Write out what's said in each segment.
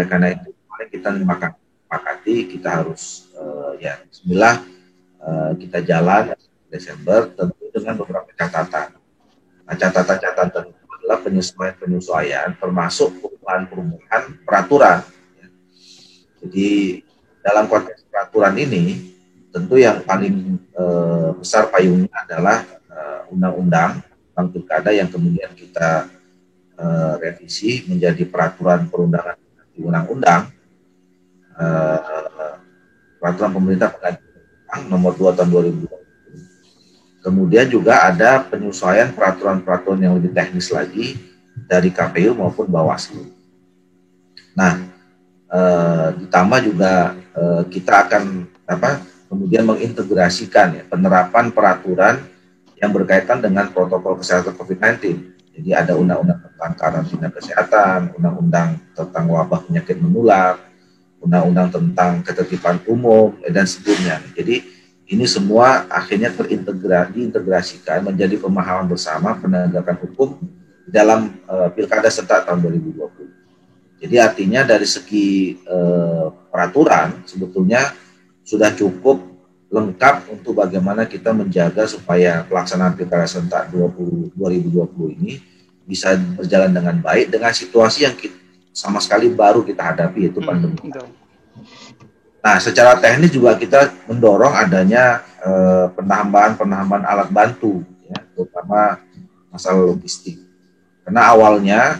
oleh karena itu kemarin kita sepakati kita harus ya bismillah kita jalan Desember tentu dengan beberapa catatan. Nah, catatan-catatan itu adalah penyesuaian termasuk perubahan peraturan. Jadi dalam konteks peraturan ini tentu yang paling besar payungnya adalah undang-undang tentang pilkada yang kemudian kita revisi menjadi peraturan perundangan di undang-undang peraturan pemerintah pengganti undang nomor 2 tahun 2020. Kemudian juga ada penyesuaian peraturan-peraturan yang lebih teknis lagi dari KPU maupun Bawaslu. Nah, ditambah juga kita akan kemudian mengintegrasikan ya, penerapan peraturan yang berkaitan dengan protokol kesehatan COVID-19. Jadi ada undang-undang tentang karantina kesehatan, undang-undang tentang wabah penyakit menular, undang-undang tentang ketertiban umum dan sebagainya. Jadi ini semua akhirnya diintegrasikan menjadi pemahaman bersama penegakan hukum dalam Pilkada serentak tahun 2020. Jadi artinya dari segi peraturan sebetulnya sudah cukup lengkap untuk bagaimana kita menjaga supaya pelaksanaan Pilkada serentak 2020 ini bisa berjalan dengan baik dengan situasi yang sama sekali baru kita hadapi, yaitu pandemi. Nah, secara teknis juga kita mendorong adanya penambahan alat bantu, ya, terutama masalah logistik. Karena awalnya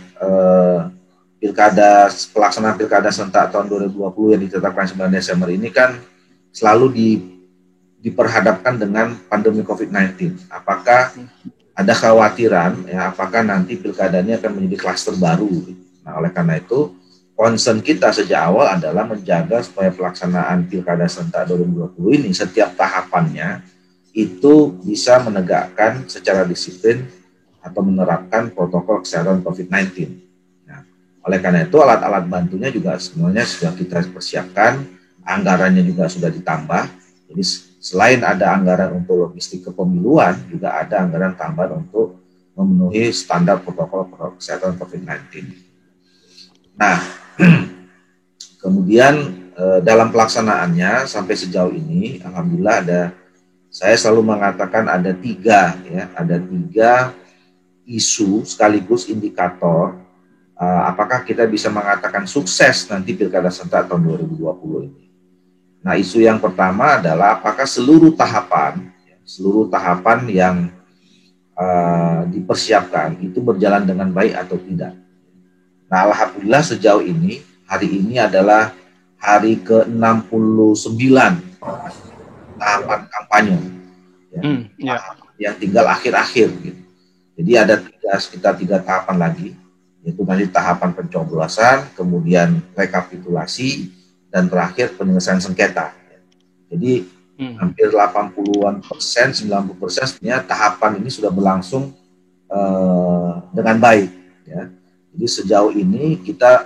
pelaksanaan pilkada serentak tahun 2020 yang ditetapkan 9 Desember ini kan selalu diperhadapkan dengan pandemi COVID-19. Apakah ada khawatiran, ya, apakah nanti pilkada ini akan menjadi klaster baru? Nah, oleh karena itu concern kita sejak awal adalah menjaga supaya pelaksanaan Pilkada serentak 2020 ini setiap tahapannya itu bisa menegakkan secara disiplin atau menerapkan protokol kesehatan COVID-19. Nah, oleh karena itu alat-alat bantunya juga semuanya sudah kita persiapkan, anggarannya juga sudah ditambah. Jadi selain ada anggaran untuk logistik kepemiluan, juga ada anggaran tambahan untuk memenuhi standar protokol kesehatan COVID-19. Nah, kemudian dalam pelaksanaannya sampai sejauh ini, alhamdulillah saya selalu mengatakan ada tiga isu sekaligus indikator apakah kita bisa mengatakan sukses nanti Pilkada serentak tahun 2020 ini. Nah, isu yang pertama adalah apakah seluruh tahapan yang dipersiapkan itu berjalan dengan baik atau tidak. Nah, alhamdulillah sejauh ini, hari ini adalah hari ke-69 tahapan kampanye. Yang tinggal akhir-akhir. Gitu. Jadi ada sekitar 3 tahapan lagi, yaitu nanti tahapan pencoblosan, kemudian rekapitulasi, dan terakhir penyelesaian sengketa. Jadi hampir 80%, 90% sebenarnya tahapan ini sudah berlangsung dengan baik. Ya. Jadi sejauh ini kita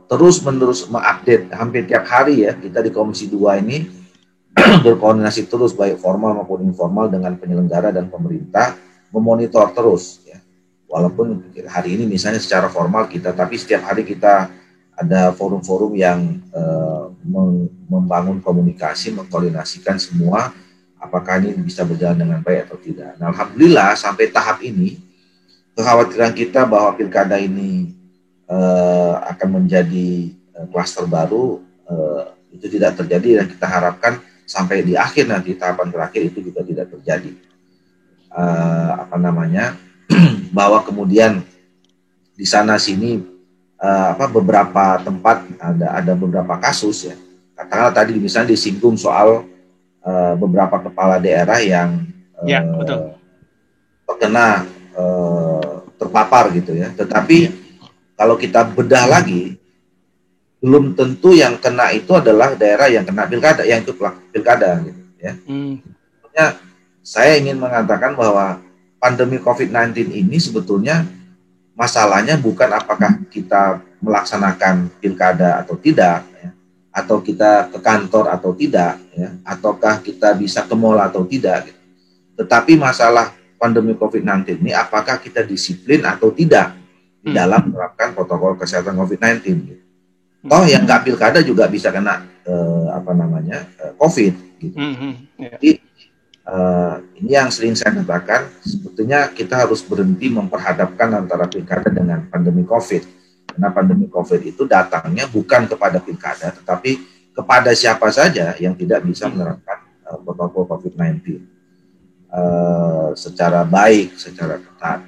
terus-menerus mengupdate hampir tiap hari ya, kita di Komisi 2 ini berkoordinasi terus baik formal maupun informal dengan penyelenggara dan pemerintah, memonitor terus ya. Walaupun hari ini misalnya secara formal tapi setiap hari kita ada forum-forum yang membangun komunikasi, mengkoordinasikan semua apakah ini bisa berjalan dengan baik atau tidak. Nah, alhamdulillah sampai tahap ini kekhawatiran kita bahwa pilkada ini akan menjadi klaster baru itu tidak terjadi, dan kita harapkan sampai di akhir nanti tahapan terakhir itu juga tidak terjadi. Bahwa kemudian di sana sini beberapa tempat ada beberapa kasus ya. Katakanlah tadi misalnya disinggung soal beberapa kepala daerah yang terkena terpapar gitu ya. Tetapi kalau kita bedah lagi, belum tentu yang kena itu adalah daerah yang kena pilkada, yang ikut pilkada gitu ya. Sebetulnya saya ingin mengatakan bahwa pandemi COVID-19 ini sebetulnya masalahnya bukan apakah kita melaksanakan pilkada atau tidak ya, atau kita ke kantor atau tidak ya, ataukah kita bisa ke mall atau tidak gitu. Tetapi masalah pandemi COVID-19 ini apakah kita disiplin atau tidak di dalam menerapkan protokol kesehatan COVID-19. Gitu. Toh yang nggak pilkada juga bisa kena COVID. Gitu. Jadi ini yang sering saya katakan, sebetulnya kita harus berhenti memperhadapkan antara pilkada dengan pandemi COVID. Karena pandemi COVID itu datangnya bukan kepada pilkada, tetapi kepada siapa saja yang tidak bisa menerapkan protokol COVID-19 secara baik, secara ketat.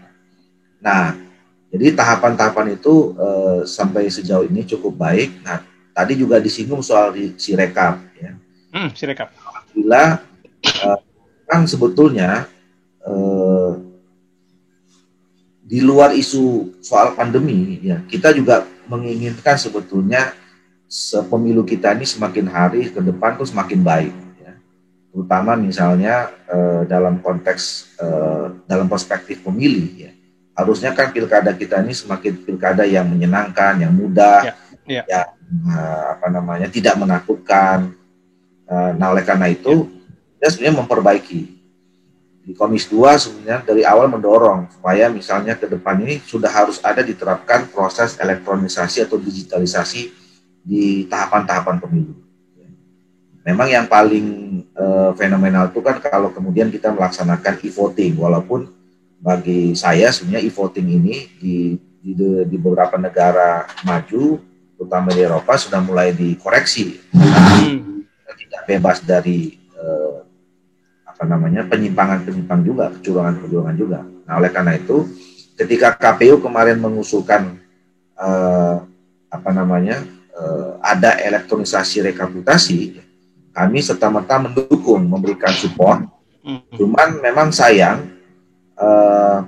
Nah, jadi tahapan-tahapan itu sampai sejauh ini cukup baik. Nah, tadi juga disinggung soal Sirekap. Ya. Sirekap. Alhamdulillah, kan sebetulnya di luar isu soal pandemi, ya kita juga menginginkan sebetulnya pemilu kita ini semakin hari ke depan tuh semakin baik. Ya. Terutama misalnya dalam konteks dalam perspektif pemilih, ya. Harusnya kan pilkada kita ini semakin pilkada yang menyenangkan, yang mudah, yang tidak menakutkan. Nah, oleh karena itu, kita sebenarnya memperbaiki. Di Komisi 2 sebenarnya dari awal mendorong supaya misalnya ke depan ini sudah harus ada diterapkan proses elektronisasi atau digitalisasi di tahapan-tahapan pemilu. Memang yang paling fenomenal itu kan kalau kemudian kita melaksanakan e-voting, walaupun bagi saya sebenarnya e-voting ini di beberapa negara maju, terutama di Eropa, sudah mulai dikoreksi. Tidak bebas dari penyimpangan juga, kecurangan juga. Nah, oleh karena itu, ketika KPU kemarin mengusulkan ada elektronisasi rekapitulasi, kami serta-merta mendukung, memberikan support. Cuman memang sayang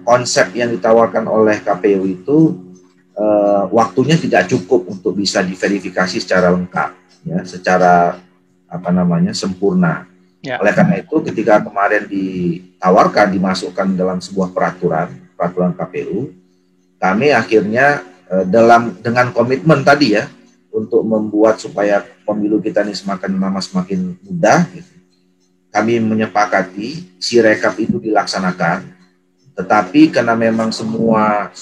konsep yang ditawarkan oleh KPU itu waktunya tidak cukup untuk bisa diverifikasi secara lengkap, ya, secara sempurna. Ya. Oleh karena itu, ketika kemarin ditawarkan, dimasukkan dalam sebuah peraturan KPU, kami akhirnya dengan komitmen tadi ya, untuk membuat supaya pemilu kita ini semakin lama semakin mudah, gitu. Kami menyepakati Sirekap itu dilaksanakan, tetapi karena memang semua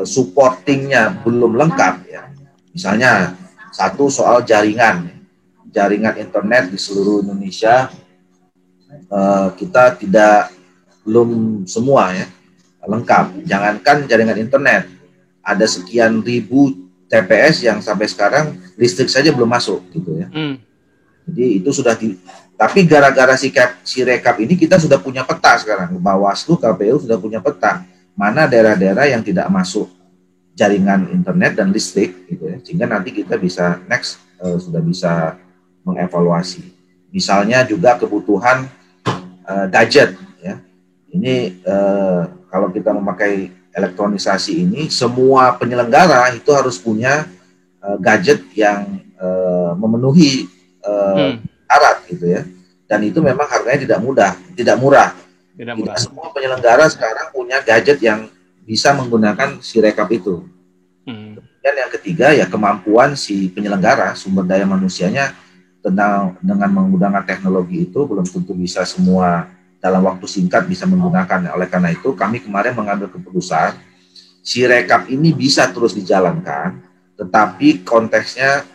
supportingnya belum lengkap, ya. Misalnya satu soal jaringan internet di seluruh Indonesia. Kita belum semua ya lengkap. Jangankan jaringan internet, ada sekian ribu TPS yang sampai sekarang listrik saja belum masuk, gitu ya. Jadi itu sudah tapi gara-gara Sirekap ini kita sudah punya peta sekarang. Bawaslu, KPU sudah punya peta mana daerah-daerah yang tidak masuk jaringan internet dan listrik, gitu ya. Sehingga nanti kita bisa sudah bisa mengevaluasi. Misalnya juga kebutuhan gadget, ya. Ini kalau kita memakai elektronisasi ini, semua penyelenggara itu harus punya gadget yang memenuhi syarat, gitu ya. Dan itu memang harganya tidak murah. Tidak semua penyelenggara sekarang punya gadget yang bisa menggunakan Sirekap itu. Dan yang ketiga ya kemampuan si penyelenggara, sumber daya manusianya dengan menggunakan teknologi itu belum tentu bisa semua dalam waktu singkat bisa menggunakan. Oleh karena itu kami kemarin mengambil keputusan Sirekap ini bisa terus dijalankan, tetapi konteksnya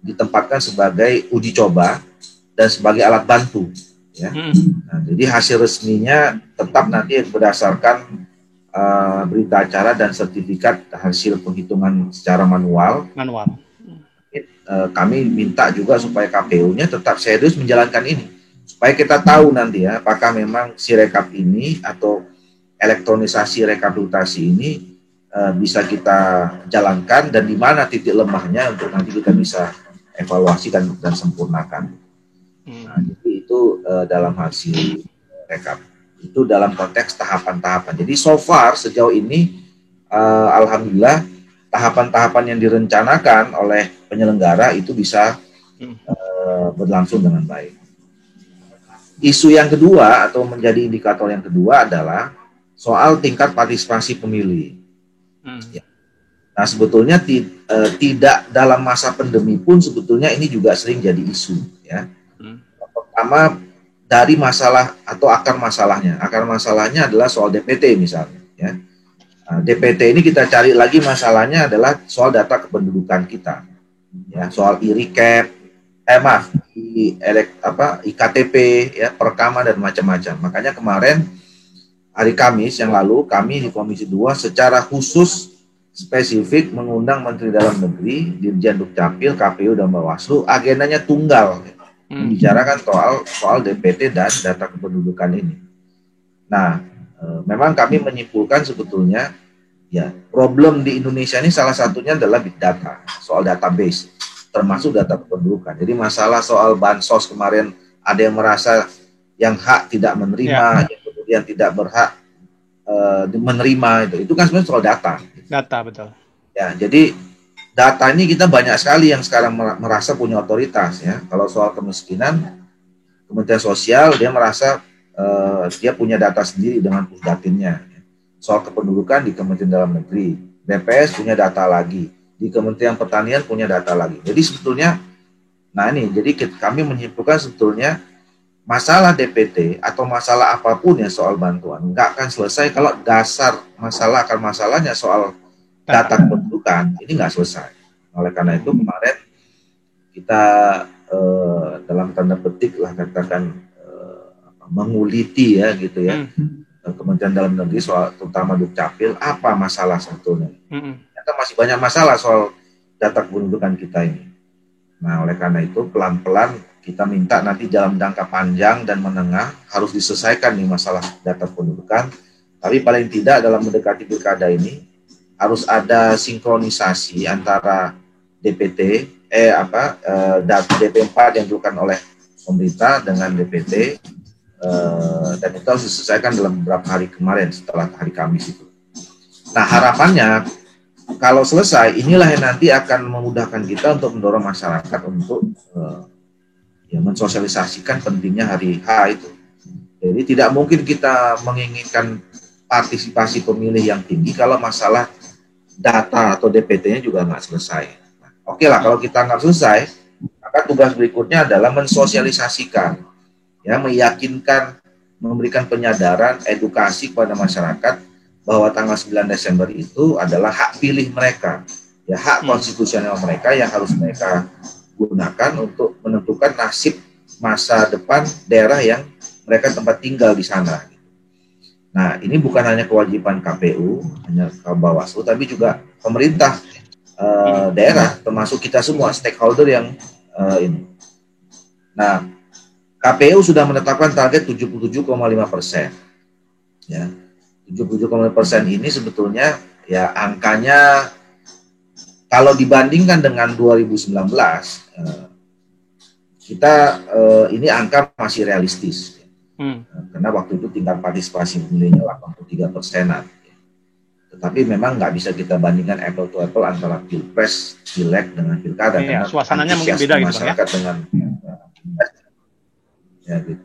ditempatkan sebagai uji coba dan sebagai alat bantu, ya. Nah, jadi hasil resminya tetap nanti berdasarkan berita acara dan sertifikat hasil penghitungan secara manual. Kami minta juga supaya KPU-nya tetap serius menjalankan ini, supaya kita tahu nanti ya apakah memang Sirekap ini atau elektronisasi rekapitulasi ini bisa kita jalankan dan di mana titik lemahnya untuk nanti kita bisa evaluasi dan sempurnakan. Nah, jadi itu dalam hasil rekap itu dalam konteks tahapan-tahapan. Jadi so far sejauh ini alhamdulillah tahapan-tahapan yang direncanakan oleh penyelenggara itu bisa berlangsung dengan baik. Isu yang kedua atau menjadi indikator yang kedua adalah soal tingkat partisipasi pemilih. Ya. Nah sebetulnya tidak dalam masa pandemi pun sebetulnya ini juga sering jadi isu. Ya. Pertama dari masalah atau akar masalahnya adalah soal DPT misalnya. Ya. Nah, DPT ini kita cari lagi masalahnya adalah soal data kependudukan kita, ya soal e-recap, iktp, ya perekaman dan macam-macam. Makanya kemarin hari Kamis yang lalu kami di Komisi 2 secara khusus spesifik mengundang Menteri Dalam Negeri, Dirjen Dukcapil, KPU dan Bawaslu, agendanya tunggal, membicarakan soal DPT dan data kependudukan ini. Nah, memang kami menyimpulkan sebetulnya ya problem di Indonesia ini salah satunya adalah big data, soal database, termasuk data kependudukan. Jadi masalah soal bansos kemarin ada yang merasa yang hak tidak menerima, yang kemudian tidak berhak menerima, itu kan sebenarnya soal data. Data, betul. Ya, jadi data ini kita banyak sekali yang sekarang merasa punya otoritas, ya. Kalau soal kemiskinan, Kementerian Sosial dia merasa dia punya data sendiri dengan pusdatinnya. Soal kependudukan di Kementerian Dalam Negeri, BPS punya data lagi, di Kementerian Pertanian punya data lagi. Jadi sebetulnya, jadi kami menyimpulkan sebetulnya masalah DPT atau masalah apapun ya soal bantuan nggak akan selesai kalau dasar masalah akar masalahnya soal data kependudukan ini nggak selesai. Oleh karena itu kemarin kita dalam tanda petik lah katakan menguliti ya gitu ya Kementerian Dalam Negeri soal terutama Dukcapil apa masalah sebetulnya. Ternyata masih banyak masalah soal data kependudukan kita ini. Nah oleh karena itu pelan-pelan kita minta nanti dalam jangka panjang dan menengah harus diselesaikan nih masalah data kependudukan. Tapi paling tidak dalam mendekati pilkada ini harus ada sinkronisasi antara DPT data DP4 yang dilakukan oleh pemerintah dengan DPT. Dan itu harus diselesaikan dalam beberapa hari kemarin setelah hari Kamis itu. Nah harapannya kalau selesai inilah yang nanti akan memudahkan kita untuk mendorong masyarakat untuk mensosialisasikan pentingnya hari H itu. Jadi tidak mungkin kita menginginkan partisipasi pemilih yang tinggi kalau masalah data atau DPT-nya juga nggak selesai. Nah, oke lah kalau kita nggak selesai, maka tugas berikutnya adalah mensosialisasikan. Ya, meyakinkan, memberikan penyadaran, edukasi kepada masyarakat bahwa tanggal 9 Desember itu adalah hak pilih mereka, ya hak konstitusional mereka yang harus mereka gunakan untuk menentukan nasib masa depan daerah yang mereka tempat tinggal di sana. Nah, ini bukan hanya kewajiban KPU, hanya Bawaslu, tapi juga pemerintah daerah, termasuk kita semua stakeholder yang ini. Nah, KPU sudah menetapkan target 77,5%. Ya, 77,5% ini sebetulnya ya angkanya kalau dibandingkan dengan 2019 kita ini angka masih realistis. Karena waktu itu tingkat partisipasi pemilihnya 83%. Tetapi memang nggak bisa kita bandingkan apple to apple antara pilpres, pileg dengan pilkada. Karena suasananya mungkin beda gitu, masyarakat ya? Dengan ya, gitu.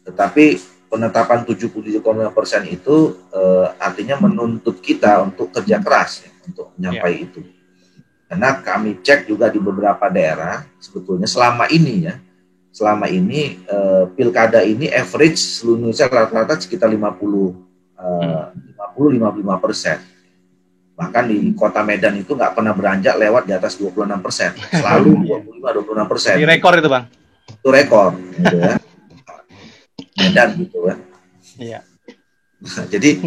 Tetapi penetapan 77,5% itu artinya menuntut kita untuk kerja keras ya, untuk menyampai itu. Karena kami cek juga di beberapa daerah sebetulnya selama ini pilkada ini average seluruh Indonesia rata-rata sekitar 50-55%. Bahkan di kota Medan itu nggak pernah beranjak lewat di atas 26%, selalu 25-26%. Di rekor itu, Bang. Itu rekor, gitu ya. Medan gitu kan. Iya. Nah, jadi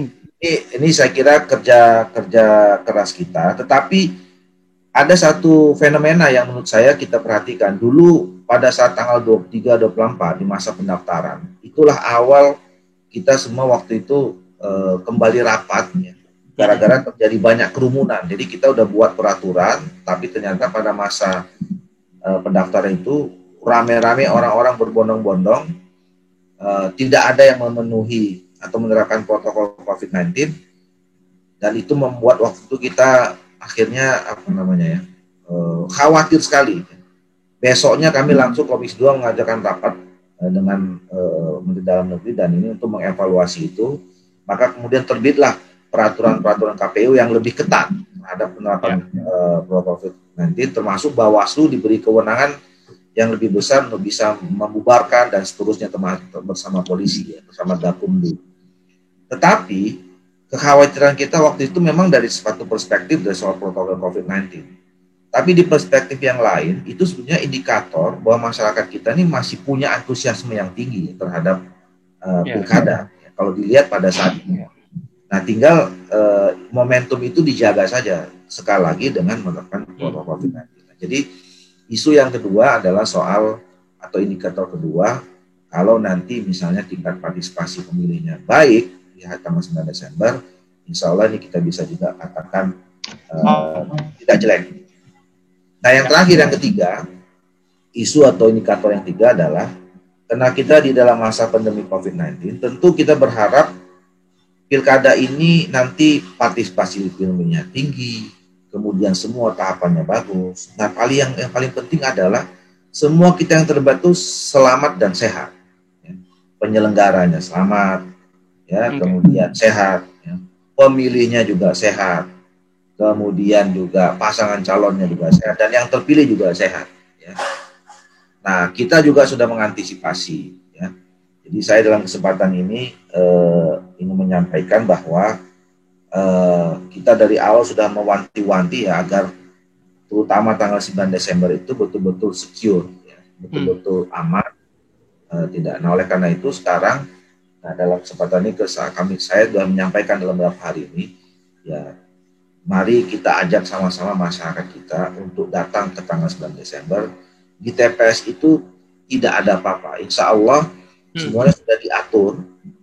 ini saya kira kerja keras kita, tetapi ada satu fenomena yang menurut saya kita perhatikan dulu pada saat tanggal 23-24 di masa pendaftaran. Itulah awal kita semua waktu itu kembali rapat ya, gara-gara terjadi banyak kerumunan. Jadi kita udah buat peraturan, tapi ternyata pada masa pendaftaran itu rame-rame orang-orang berbondong-bondong. Tidak ada yang memenuhi atau menerapkan protokol COVID-19 dan itu membuat waktu itu kita akhirnya khawatir sekali. Besoknya kami langsung Komisi 2 mengajarkan rapat dengan Menteri Dalam Negeri dan ini untuk mengevaluasi itu, maka kemudian terbitlah peraturan-peraturan KPU yang lebih ketat terhadap penerapan protokol COVID-19, termasuk Bawaslu diberi kewenangan yang lebih besar untuk bisa membubarkan dan seterusnya bersama polisi, ya, bersama Gakumdu. Tetapi kekhawatiran kita waktu itu memang dari suatu perspektif dari soal protokol COVID-19. Tapi di perspektif yang lain, itu sebenarnya indikator bahwa masyarakat kita ini masih punya antusiasme yang tinggi terhadap pilkada. Kalau dilihat pada saat ini. Nah, tinggal momentum itu dijaga saja sekali lagi dengan menerapkan protokol COVID-19. Jadi isu yang kedua adalah soal atau indikator kedua, kalau nanti misalnya tingkat partisipasi pemilihnya baik di tanggal 9 Desember, insya Allah ini kita bisa juga katakan tidak jelek. Nah, yang terakhir, yang ketiga, isu atau indikator yang ketiga adalah karena kita di dalam masa pandemi COVID-19, tentu kita berharap pilkada ini nanti partisipasi pemilihnya tinggi, kemudian semua tahapannya bagus. Nah, yang paling penting adalah semua kita yang terlibat itu selamat dan sehat. Ya. Penyelenggaranya selamat, ya, kemudian sehat, ya. Pemilihnya juga sehat, kemudian juga pasangan calonnya juga sehat, dan yang terpilih juga sehat. Ya. Nah, kita juga sudah mengantisipasi. Ya. Jadi saya dalam kesempatan ini ingin menyampaikan bahwa kita dari awal sudah mewanti-wanti ya agar terutama tanggal 9 Desember itu betul-betul secure, ya, betul-betul aman, tidak. Nah, oleh karena itu sekarang, nah, dalam kesempatan ini saya sudah menyampaikan dalam beberapa hari ini, ya, mari kita ajak sama-sama masyarakat kita untuk datang ke tanggal 9 Desember. Di TPS itu tidak ada apa-apa. Insya Allah semuanya sudah diatur,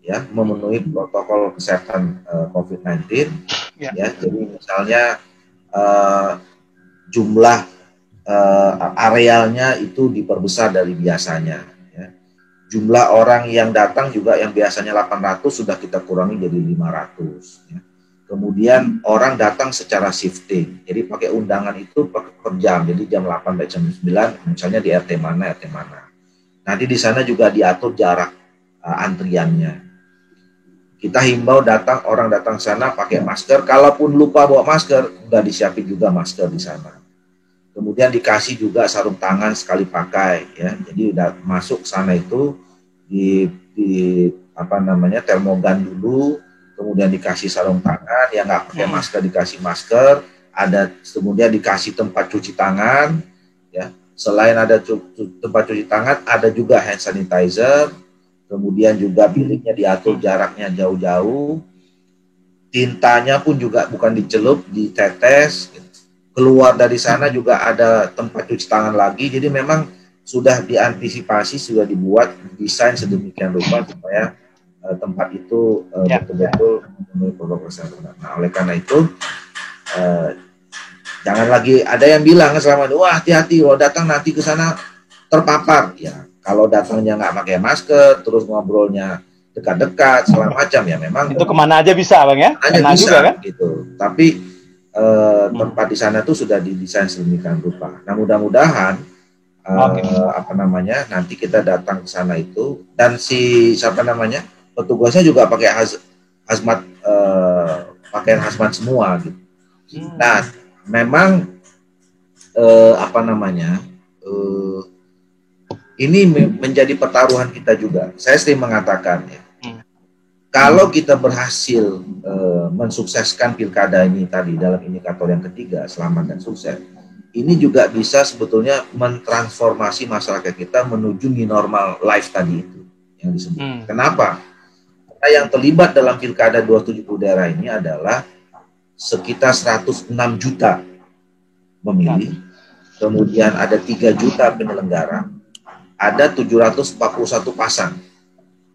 ya, memenuhi protokol kesehatan COVID-19. Ya, jadi misalnya jumlah arealnya itu diperbesar dari biasanya. Ya. Jumlah orang yang datang juga yang biasanya 800 sudah kita kurangi jadi 500. Ya. Kemudian orang datang secara shifting, jadi pakai undangan itu per jam, jadi jam 8 sampai jam 9, misalnya di RT mana, RT mana. Nanti di sana juga diatur jarak antriannya. Kita himbau orang datang sana pakai masker, kalaupun lupa bawa masker, udah disiapin juga masker di sana. Kemudian dikasih juga sarung tangan sekali pakai, ya. Jadi udah masuk sana itu di termogan dulu, kemudian dikasih sarung tangan, yang nggak pakai masker dikasih masker, ada kemudian dikasih tempat cuci tangan, ya. Selain ada tempat cuci tangan, ada juga hand sanitizer, kemudian juga biliknya diatur jaraknya jauh-jauh, tintanya pun juga bukan dicelup, ditetes. Keluar dari sana juga ada tempat cuci tangan lagi, jadi memang sudah diantisipasi, sudah dibuat desain sedemikian rupa supaya tempat itu betul-betul memenuhi protokol kesehatan. Nah, oleh karena itu jangan lagi ada yang bilang selama ini, wah hati-hati, kalau datang nanti ke sana terpapar. Ya, kalau datangnya nggak pakai masker, terus ngobrolnya dekat-dekat, segala macam, ya memang itu kemana aja bisa, Bang, ya? Kemana bisa, juga, kan? Gitu. Tapi tempat di sana tuh sudah didesain sedemikian rupa. Nah, mudah-mudahan nanti kita datang ke sana itu, dan petugasnya juga pakai hazmat, pakaian hazmat semua gitu. Nah, memang ini menjadi pertaruhan kita juga. Saya sering mengatakan, ya, kalau kita berhasil mensukseskan pilkada ini tadi dalam indikator yang ketiga, selamat dan sukses, ini juga bisa sebetulnya mentransformasi masyarakat kita menuju new normal life tadi itu yang disebut. Kenapa? Karena yang terlibat dalam pilkada 270 daerah ini adalah sekitar 106 juta pemilih, kemudian ada 3 juta penyelenggara, ada 741 pasang.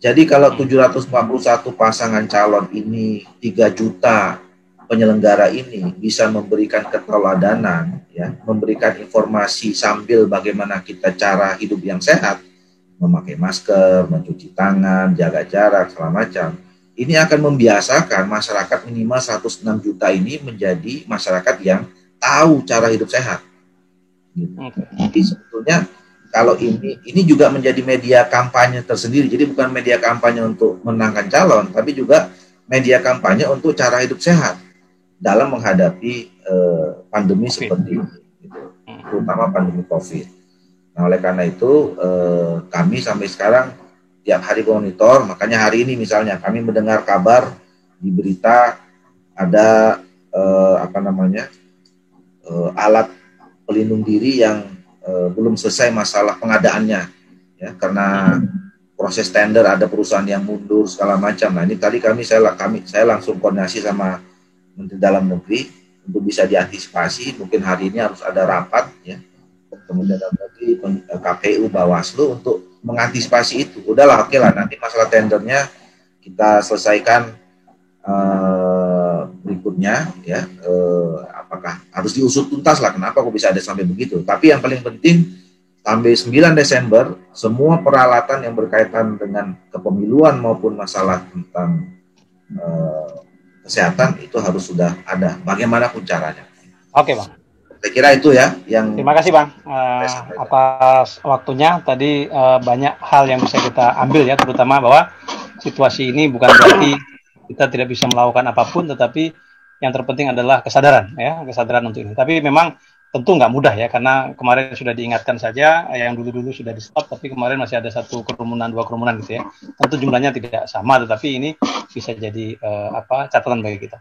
Jadi kalau 741 pasangan calon ini, 3 juta penyelenggara ini bisa memberikan keteladanan, ya, memberikan informasi sambil bagaimana kita cara hidup yang sehat, memakai masker, mencuci tangan, jaga jarak, segala macam. Ini akan membiasakan masyarakat minimal 106 juta ini menjadi masyarakat yang tahu cara hidup sehat. Gitu. Jadi sebetulnya kalau ini juga menjadi media kampanye tersendiri. Jadi bukan media kampanye untuk menangkan calon, tapi juga media kampanye untuk cara hidup sehat dalam menghadapi pandemi seperti ini, gitu. Terutama pandemi COVID. Nah, oleh karena itu kami sampai sekarang tiap hari monitor. Makanya hari ini misalnya kami mendengar kabar di berita ada alat pelindung diri yang belum selesai masalah pengadaannya, ya, karena proses tender ada perusahaan yang mundur segala macam. Nah ini tadi saya langsung koordinasi sama Menteri Dalam Negeri untuk bisa diantisipasi. Mungkin hari ini harus ada rapat, ya, kemudian Dalam Negeri, KPU, Bawaslu untuk mengantisipasi itu. Udahlah, oke lah, nanti masalah tendernya kita selesaikan berikutnya, ya, apakah harus diusut tuntas lah kenapa kok bisa ada sampai begitu. Tapi yang paling penting sampai 9 Desember semua peralatan yang berkaitan dengan kepemiluan maupun masalah tentang kesehatan itu harus sudah ada bagaimanapun caranya. Oke, Bang. Saya kira itu ya yang. Terima kasih, Bang, atas waktunya. Tadi banyak hal yang bisa kita ambil, ya, terutama bahwa situasi ini bukan berarti kita tidak bisa melakukan apapun, tetapi yang terpenting adalah kesadaran, ya, kesadaran untuk ini. Tapi memang tentu nggak mudah, ya, karena kemarin sudah diingatkan saja, yang dulu-dulu sudah di stop, tapi kemarin masih ada 1 kerumunan, 2 kerumunan gitu, ya. Tentu jumlahnya tidak sama, tetapi ini bisa jadi catatan bagi kita.